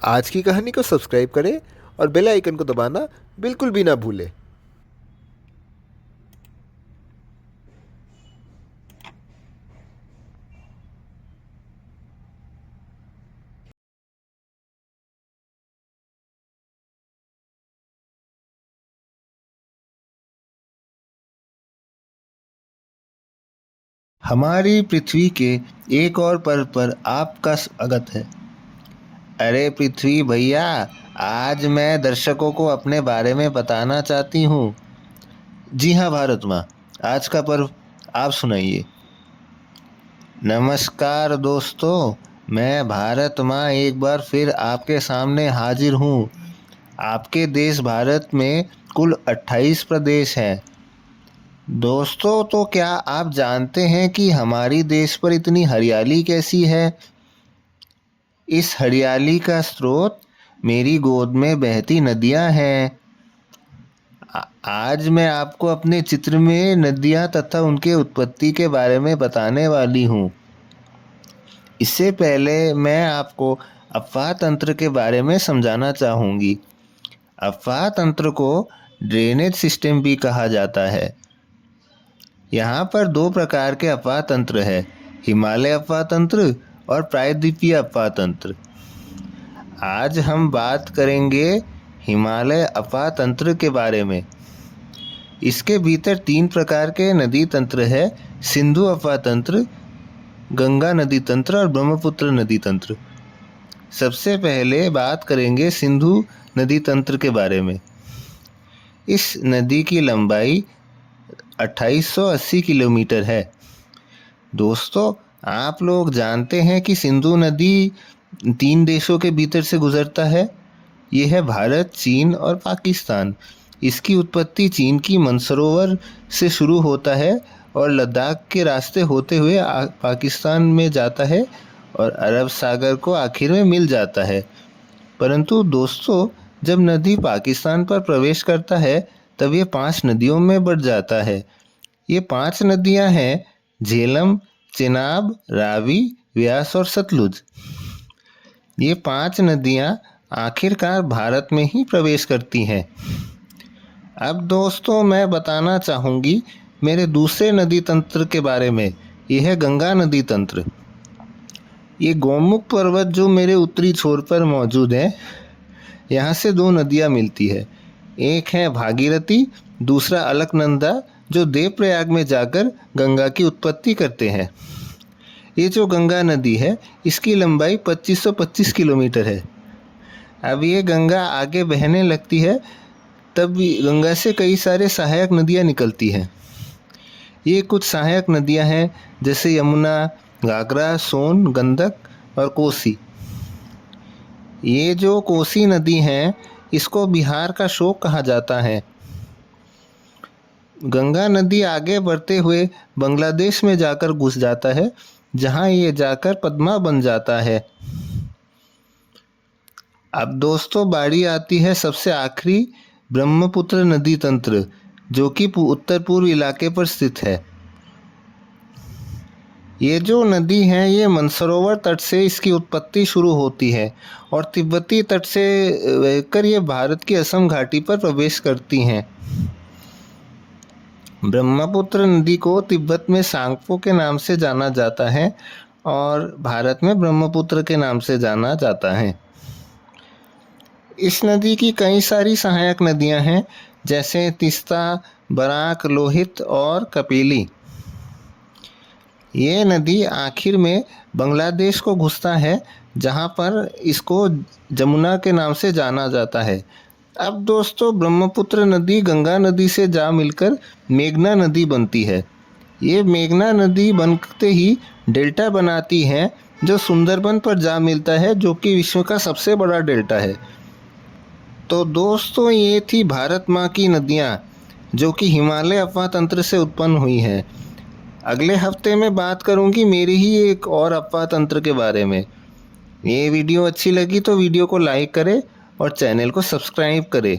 आज की कहानी को सब्सक्राइब करें और बेल आइकन को दबाना बिल्कुल भी ना भूलें। हमारी पृथ्वी के एक और पर्व पर आपका स्वागत है। अरे पृथ्वी भैया, आज मैं दर्शकों को अपने बारे में बताना चाहती हूँ। जी हाँ भारत माँ, आज का पर्व आप सुनाइए। नमस्कार दोस्तों, मैं भारत माँ एक बार फिर आपके सामने हाजिर हूँ। आपके देश भारत में कुल 28 प्रदेश हैं। दोस्तों, तो क्या आप जानते हैं कि हमारी देश पर इतनी हरियाली कैसी है? इस हरियाली का स्रोत मेरी गोद में बहती नदियां हैं। आज मैं आपको अपने चित्र में नदियां तथा उनके उत्पत्ति के बारे में बताने वाली हूँ। इससे पहले मैं आपको अफवाह तंत्र के बारे में समझाना चाहूँगी। अफवाह तंत्र को ड्रेनेज सिस्टम भी कहा जाता है। यहाँ पर दो प्रकार के अफवाह तंत्र है, हिमालय अफवाह तंत्र और प्रायद्वीपीय अफवाह तंत्र। आज हम बात करेंगे हिमालय अफवाह तंत्र के बारे में। इसके भीतर 3 प्रकार के नदी तंत्र है, सिंधु अफवाह तंत्र, गंगा नदी तंत्र और ब्रह्मपुत्र नदी तंत्र। सबसे पहले बात करेंगे सिंधु नदी तंत्र के बारे में। इस नदी की लंबाई 2880 किलोमीटर है। दोस्तों, आप लोग जानते हैं कि सिंधु नदी 3 देशों के भीतर से गुजरता है। ये है भारत, चीन और पाकिस्तान। इसकी उत्पत्ति चीन की मानसरोवर से शुरू होता है और लद्दाख के रास्ते होते हुए पाकिस्तान में जाता है और अरब सागर को आखिर में मिल जाता है। परंतु दोस्तों, जब नदी पाकिस्तान पर प्रवेश करता है तब ये 5 नदियों में बढ़ जाता है। ये 5 नदियां हैं झेलम, चेनाब, रावी, व्यास और सतलुज। ये 5 नदियां आखिरकार भारत में ही प्रवेश करती हैं। अब दोस्तों, मैं बताना चाहूँगी मेरे दूसरे नदी तंत्र के बारे में। यह है गंगा नदी तंत्र। ये गौमुख पर्वत जो मेरे उत्तरी छोर पर मौजूद है, यहाँ से 2 नदियाँ मिलती है। एक है भागीरथी, दूसरा अलकनंदा, जो देवप्रयाग में जाकर गंगा की उत्पत्ति करते हैं। ये जो गंगा नदी है, इसकी लंबाई 2525 किलोमीटर है। अब ये गंगा आगे बहने लगती है तब गंगा से कई सारे सहायक नदियाँ निकलती हैं। ये कुछ सहायक नदियाँ हैं जैसे यमुना, घाघरा, सोन, गंडक और कोसी। ये जो कोसी नदी है, इसको बिहार का शोक कहा जाता है। गंगा नदी आगे बढ़ते हुए बांग्लादेश में जाकर घुस जाता है, जहाँ ये जाकर पद्मा बन जाता है। अब दोस्तों, बारी आती है सबसे आखिरी ब्रह्मपुत्र नदी तंत्र, जो कि उत्तर पूर्व इलाके पर स्थित है। ये जो नदी है, ये मानसरोवर तट से इसकी उत्पत्ति शुरू होती है और तिब्बती तट से बहकर ये भारत की असम घाटी पर प्रवेश करती हैं। ब्रह्मपुत्र नदी को तिब्बत में सांगपो के नाम से जाना जाता है और भारत में ब्रह्मपुत्र के नाम से जाना जाता है। इस नदी की कई सारी सहायक नदियां हैं जैसे तीस्ता, बराक, लोहित और कपिली। ये नदी आखिर में बांग्लादेश को घुसता है, जहां पर इसको जमुना के नाम से जाना जाता है। अब दोस्तों, ब्रह्मपुत्र नदी गंगा नदी से जा मिलकर मेघना नदी बनती है। ये मेघना नदी बनते ही डेल्टा बनाती है जो सुंदरबन पर जा मिलता है, जो कि विश्व का सबसे बड़ा डेल्टा है। तो दोस्तों, ये थी भारत माँ की नदियाँ जो कि हिमालय अफवाह तंत्र से उत्पन्न हुई हैं। अगले हफ्ते में बात करूँगी मेरी ही एक और अफवाह तंत्र के बारे में। ये वीडियो अच्छी लगी तो वीडियो को लाइक करें और चैनल को सब्सक्राइब करें।